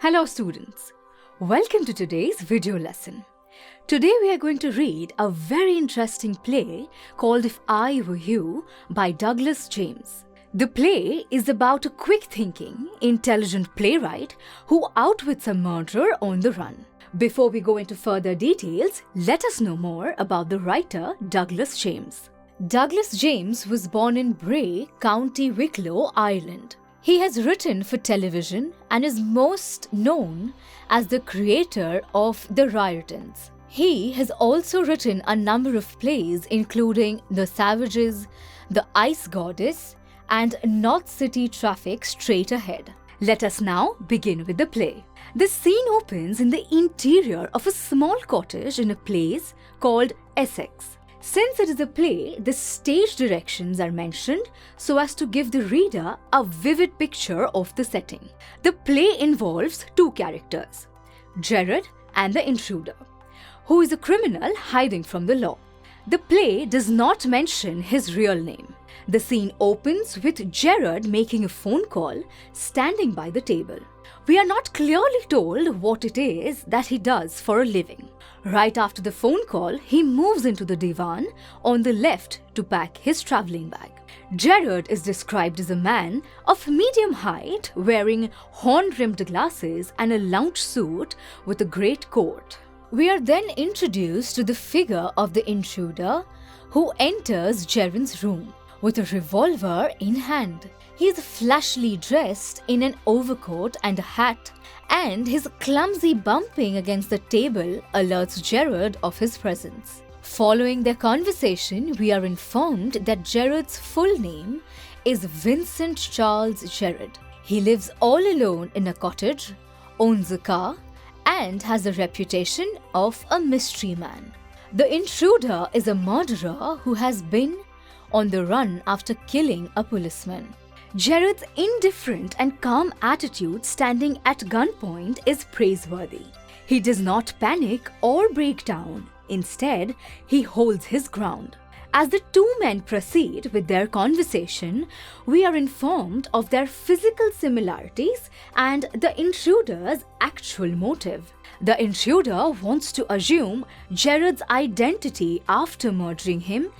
Hello students, welcome to today's video lesson. Today we are going to read a very interesting play called If I Were You by Douglas James. The play is about a quick-thinking, intelligent playwright who outwits a murderer on the run. Before we go into further details, let us know more about the writer Douglas James. Douglas James was born in Bray, County Wicklow, Ireland. He has written for television and is most known as the creator of The Riortons. He has also written a number of plays including The Savages, The Ice Goddess, and North City Traffic Straight Ahead. Let us now begin with the play. The scene opens in the interior of a small cottage in a place called Essex. Since it is a play, the stage directions are mentioned so as to give the reader a vivid picture of the setting. The play involves two characters, Gerard and the intruder, who is a criminal hiding from the law. The play does not mention his real name. The scene opens with Gerard making a phone call, standing by the table. We are not clearly told what it is that he does for a living. Right after the phone call, he moves into the divan on the left to pack his travelling bag. Gerard is described as a man of medium height, wearing horn-rimmed glasses and a lounge suit with a great coat. We are then introduced to the figure of the intruder who enters Gerard's room with a revolver in hand. He is flashily dressed in an overcoat and a hat, and his clumsy bumping against the table alerts Gerard of his presence. Following their conversation, we are informed that Gerard's full name is Vincent Charles Gerard. He lives all alone in a cottage, owns a car, and has a reputation of a mystery man. The intruder is a murderer who has been on the run after killing a policeman. Gerard's indifferent and calm attitude standing at gunpoint is praiseworthy. He does not panic or break down. Instead, he holds his ground. As the two men proceed with their conversation, we are informed of their physical similarities and the intruder's actual motive. The intruder wants to assume Gerard's identity after murdering him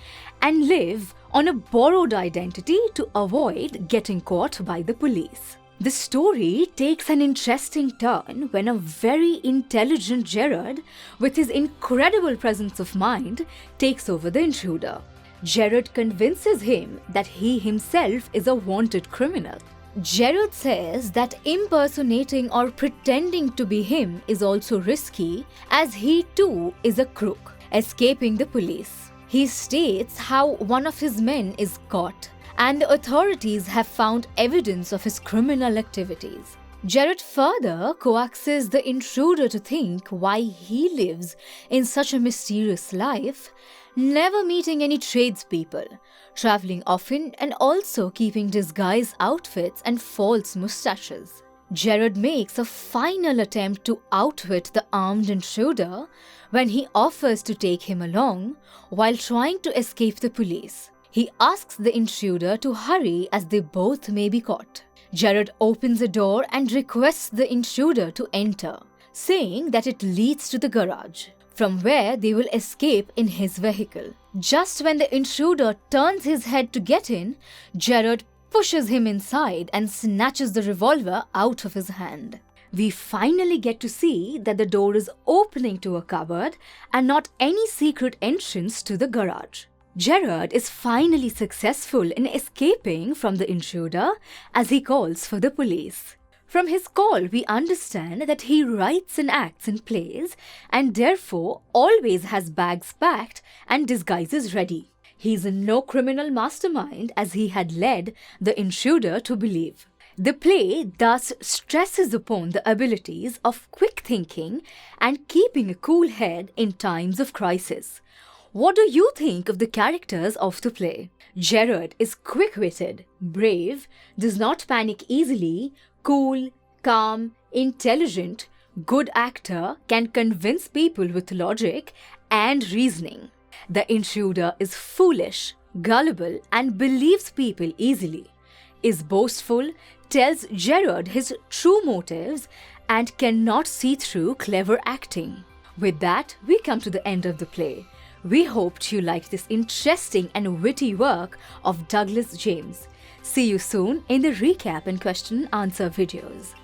and live on a borrowed identity to avoid getting caught by the police. The story takes an interesting turn when a very intelligent Gerard, with his incredible presence of mind, takes over the intruder. Gerard convinces him that he himself is a wanted criminal. Gerard says that impersonating or pretending to be him is also risky, as he too is a crook, escaping the police. He states how one of his men is caught, and the authorities have found evidence of his criminal activities. Gerard further coaxes the intruder to think why he lives in such a mysterious life, never meeting any tradespeople, travelling often, and also keeping disguised outfits and false moustaches. Gerard makes a final attempt to outwit the armed intruder when he offers to take him along while trying to escape the police. He asks the intruder to hurry as they both may be caught. Gerard opens a door and requests the intruder to enter, saying that it leads to the garage, from where they will escape in his vehicle. Just when the intruder turns his head to get in, Gerard pushes him inside and snatches the revolver out of his hand. We finally get to see that the door is opening to a cupboard and not any secret entrance to the garage. Gerard is finally successful in escaping from the intruder as he calls for the police. From his call, we understand that he writes and acts in plays and therefore always has bags packed and disguises ready. He is no criminal mastermind as he had led the intruder to believe. The play thus stresses upon the abilities of quick thinking and keeping a cool head in times of crisis. What do you think of the characters of the play? Gerard is quick-witted, brave, does not panic easily, cool, calm, intelligent, good actor, can convince people with logic and reasoning. The intruder is foolish, gullible, and believes people easily. is boastful, tells Gerard his true motives, and cannot see through clever acting. With that, we come to the end of the play. We hoped you liked this interesting and witty work of Douglas James. See you soon in the recap and question and answer videos.